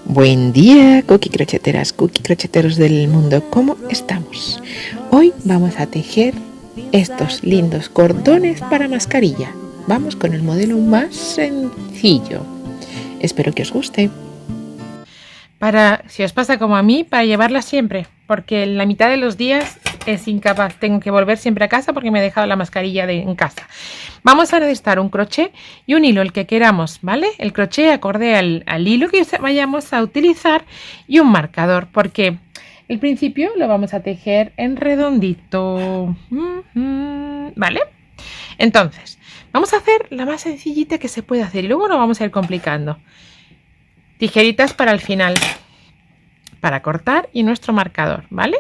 Buen día, cookie crocheteras, cookie crocheteros del mundo, ¿cómo estamos? Hoy vamos a tejer estos lindos cordones para mascarilla. Vamos con el modelo más sencillo. Espero que os guste. Si os pasa como a mí, para llevarla siempre, porque la mitad de los días es incapaz. Tengo que volver siempre a casa porque me he dejado la mascarilla en casa. Vamos a necesitar un crochet y un hilo, el que queramos, ¿vale? El crochet acorde al hilo que vayamos a utilizar y un marcador, porque el principio lo vamos a tejer en redondito, ¿vale? Entonces, vamos a hacer la más sencillita que se puede hacer y luego lo vamos a ir complicando. Tijeritas para el final, para cortar, y nuestro marcador, ¿vale?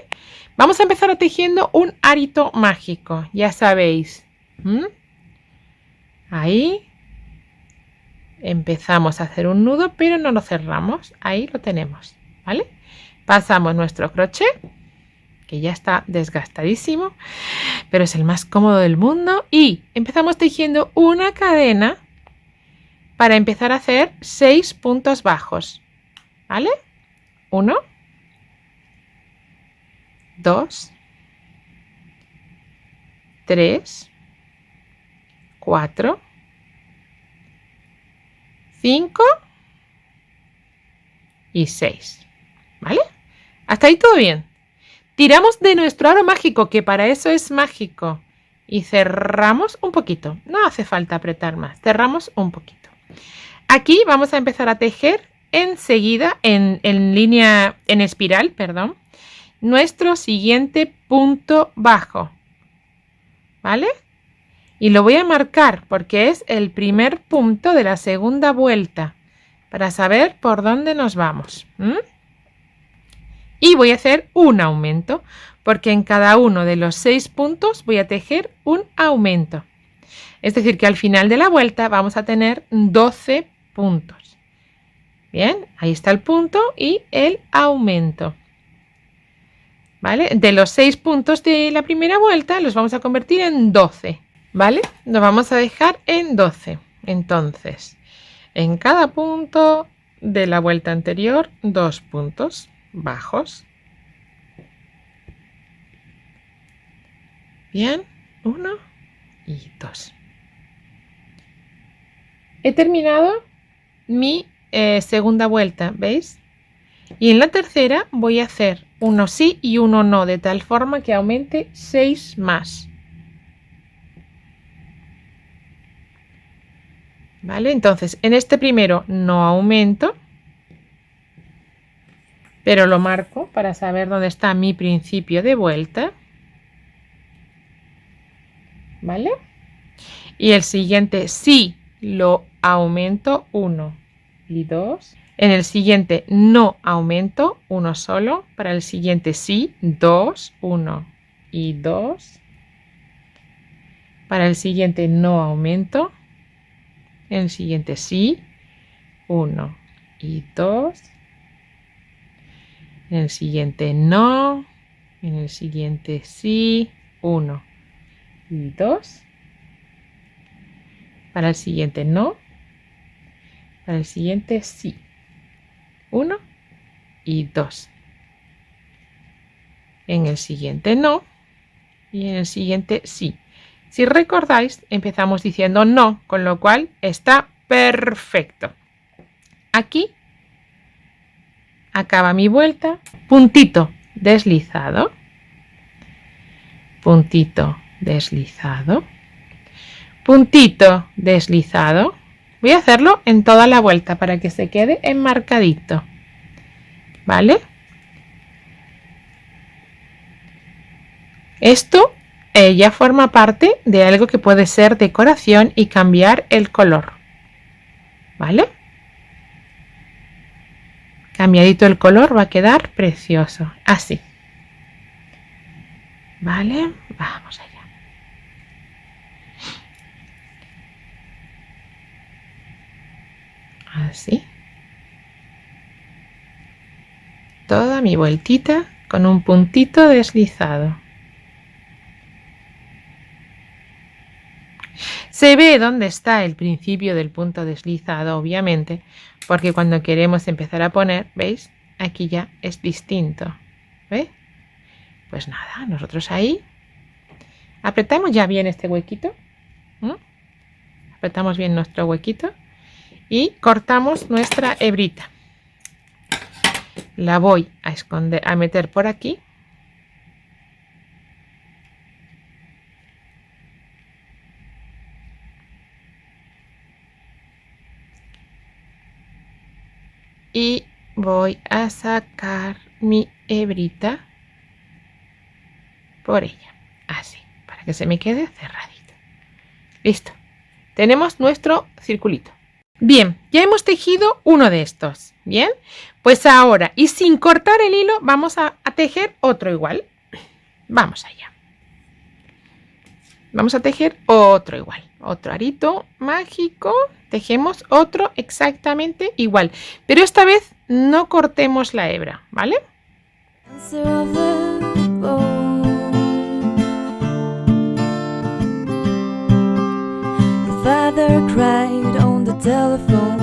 Vamos a empezar tejiendo un arito mágico, ya sabéis. Ahí empezamos a hacer un nudo, pero no lo cerramos. Ahí lo tenemos, ¿vale? Pasamos nuestro crochet, que ya está desgastadísimo, pero es el más cómodo del mundo, y empezamos tejiendo una cadena para empezar a hacer 6 puntos bajos, ¿vale? 1, 2, 3, 4, 5 y 6, ¿vale? Hasta ahí todo bien. Tiramos de nuestro aro mágico, que para eso es mágico, y cerramos un poquito. No hace falta apretar más, cerramos un poquito. Aquí vamos a empezar a tejer enseguida en espiral, perdón, nuestro siguiente punto bajo, ¿vale? Y lo voy a marcar porque es el primer punto de la segunda vuelta para saber por dónde nos vamos. Y voy a hacer un aumento porque en cada uno de los 6 puntos voy a tejer un aumento. Es decir, que al final de la vuelta vamos a tener 12 puntos. Bien, ahí está el punto y el aumento. ¿Vale? De los 6 puntos de la primera vuelta los vamos a convertir en 12. ¿Vale? Nos vamos a dejar en 12. Entonces, en cada punto de la vuelta anterior, 2 puntos bajos. Bien, 1 y 2. He terminado mi segunda vuelta, ¿veis? Y en la tercera voy a hacer uno sí y uno no, de tal forma que aumente 6 más. ¿Vale? Entonces, en este primero no aumento, pero lo marco para saber dónde está mi principio de vuelta. ¿Vale? Y el siguiente sí lo aumento 1 y 2. En el siguiente no aumento, uno solo. Para el siguiente sí, 2, 1 y 2. Para el siguiente no aumento. En el siguiente sí, 1 y 2. En el siguiente no. En el siguiente sí, 1 y 2. Para el siguiente no. Para el siguiente sí, 1 y 2. En el siguiente no. Y en el siguiente sí. Si recordáis, empezamos diciendo no, con lo cual está perfecto. Aquí acaba mi vuelta. Puntito deslizado. Puntito deslizado. Puntito deslizado. Voy a hacerlo en toda la vuelta para que se quede enmarcadito. ¿Vale? Esto ya forma parte de algo que puede ser decoración y cambiar el color. ¿Vale? Cambiadito el color va a quedar precioso. Así. ¿Vale? Vamos allá. Así. Toda mi vueltita con un puntito deslizado. Se ve dónde está el principio del punto deslizado, obviamente, porque cuando queremos empezar a poner, ¿veis? Aquí ya es distinto, ¿veis? Pues nada, nosotros ahí apretamos ya bien este huequito, ¿no? Apretamos bien nuestro huequito y cortamos nuestra hebrita. La voy a esconder, a meter por aquí. Y voy a sacar mi hebrita por ella, así, para que se me quede cerradita. Listo. Tenemos nuestro circulito. Bien, ya hemos tejido uno de estos. Bien, pues ahora, y sin cortar el hilo, vamos a tejer otro igual. Vamos allá. Vamos a tejer otro igual. Otro arito mágico. Tejemos otro exactamente igual. Pero esta vez no cortemos la hebra, ¿vale? Father cried on the telephone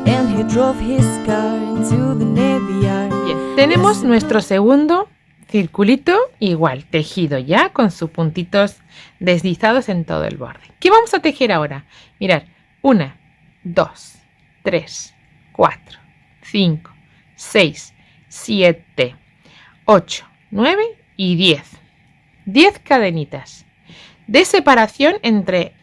and he drove his car into the Navy Yard. Bien, tenemos nuestro segundo circulito igual, tejido ya con sus puntitos deslizados en todo el borde. ¿Qué vamos a tejer ahora? Mirad, 1, 2, 3, 4, 5, 6, 7, 8, 9 y 10. 10 cadenitas de separación entre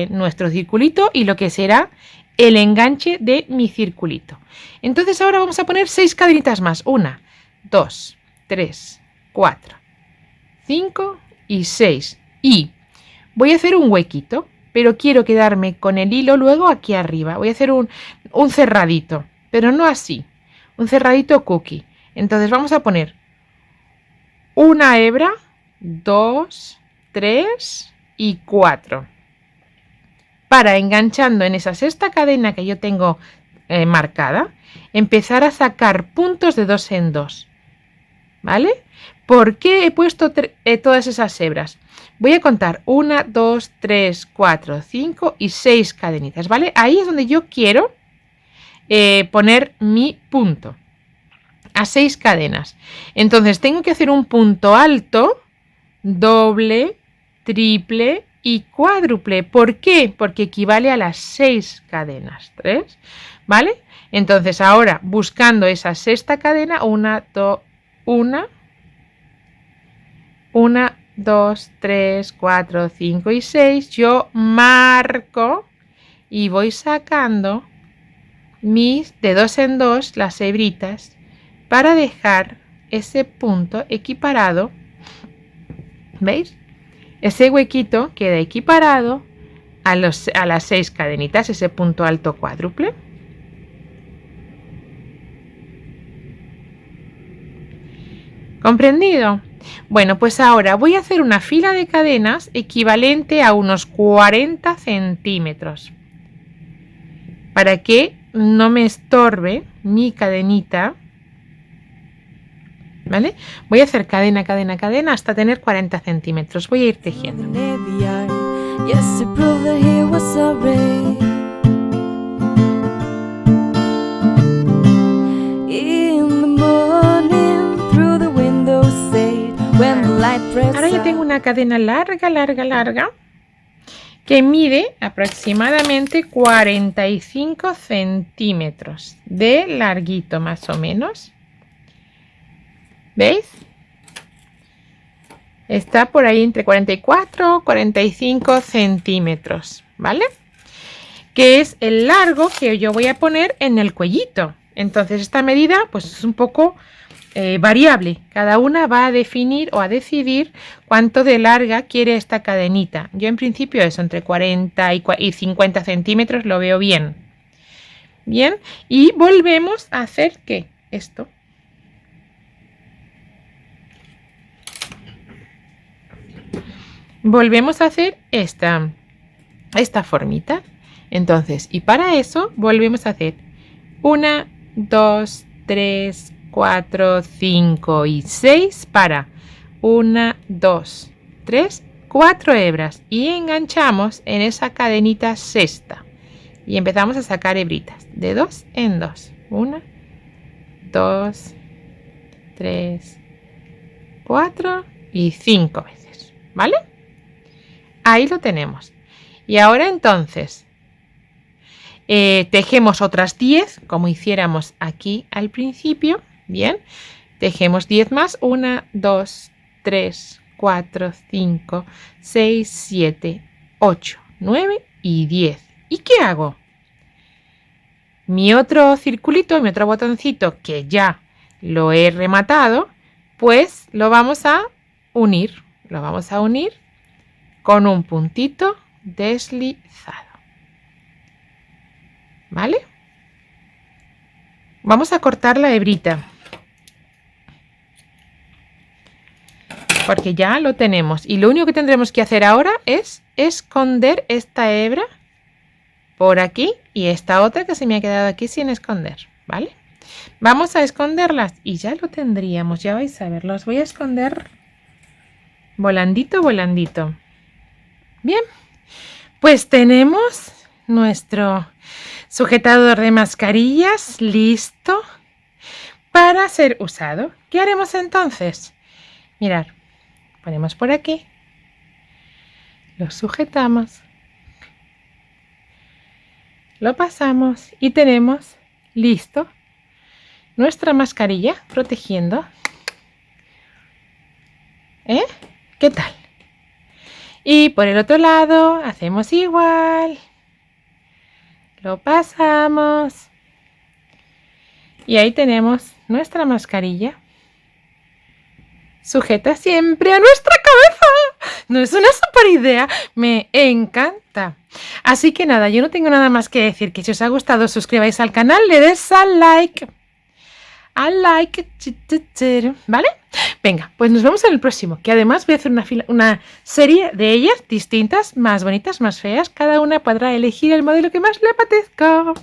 nuestro circulito y lo que será el enganche de mi circulito. Entonces ahora vamos a poner 6 cadenitas más. 1, 2, 3, 4, 5 y 6. Y voy a hacer un huequito, pero quiero quedarme con el hilo luego aquí arriba. Voy a hacer un cerradito, pero no así. Un cerradito cookie. Entonces vamos a poner una hebra, 2, 3 y 4. Para, enganchando en esa sexta cadena que yo tengo marcada, empezar a sacar puntos de 2 en 2. ¿Vale? ¿Por qué he puesto todas esas hebras? Voy a contar 1, 2, 3, 4, 5 y 6 cadenitas, ¿vale? Ahí es donde yo quiero poner mi punto. A 6 cadenas. Entonces tengo que hacer un punto alto, doble, triple y cuádruple. ¿Por qué? Porque equivale a las 6 cadenas. 3, ¿vale? Entonces ahora, buscando esa sexta cadena, 1, 2, 3, 4, 5 y 6, yo marco y voy sacando mis de 2 en 2 las hebritas para dejar ese punto equiparado. ¿Veis? Ese huequito queda equiparado a las 6 cadenitas, ese punto alto cuádruple. ¿Comprendido? Bueno, pues ahora voy a hacer una fila de cadenas equivalente a unos 40 centímetros para que no me estorbe mi cadenita. ¿Vale? Voy a hacer cadena, cadena, cadena hasta tener 40 centímetros. Voy a ir tejiendo. Ahora ya tengo una cadena larga, larga, larga, que mide aproximadamente 45 centímetros de larguito, más o menos. ¿Veis? Está por ahí entre 44 y 45 centímetros, ¿vale? Que es el largo que yo voy a poner en el cuellito. Entonces esta medida pues es un poco variable. Cada una va a definir o a decidir cuánto de larga quiere esta cadenita. Yo en principio eso, entre 40 y 50 centímetros lo veo bien. Bien, y volvemos a hacer ¿qué? Esto. Volvemos a hacer esta formita. Entonces, y para eso volvemos a hacer 1, 2, 3, 4, 5 y 6 para 1, 2, 3, 4 hebras y enganchamos en esa cadenita sexta Y empezamos a sacar hebritas de 2 en 2. 1, 2, 3, 4 y 5 veces, ¿vale? Ahí lo tenemos. Y ahora entonces tejemos otras 10 como hiciéramos aquí al principio. Bien, tejemos 10 más. 1, 2, 3, 4, 5, 6, 7, 8, 9 y 10. ¿Y qué hago? Mi otro circulito, mi otro botoncito que ya lo he rematado, pues lo vamos a unir. Lo vamos a unir con un puntito deslizado. ¿Vale? Vamos a cortar la hebrita. Porque ya lo tenemos. Y lo único que tendremos que hacer ahora es esconder esta hebra por aquí y esta otra que se me ha quedado aquí sin esconder, ¿vale? Vamos a esconderlas y ya lo tendríamos, ya vais a ver, los voy a esconder volandito, volandito. Bien, pues tenemos nuestro sujetador de mascarillas listo para ser usado. ¿Qué haremos entonces? Mirad, ponemos por aquí, lo sujetamos, lo pasamos y tenemos listo nuestra mascarilla protegiendo. ¿Qué tal? Y por el otro lado hacemos igual, lo pasamos y ahí tenemos nuestra mascarilla sujeta siempre a nuestra cabeza. ¿No es una super idea? Me encanta. Así que nada, yo no tengo nada más que decir, que si os ha gustado suscribáis al canal, le des al like. ¿Vale? Venga, pues nos vemos en el próximo, que además voy a hacer una serie de ellas distintas, más bonitas, más feas. Cada una podrá elegir el modelo que más le apetezca.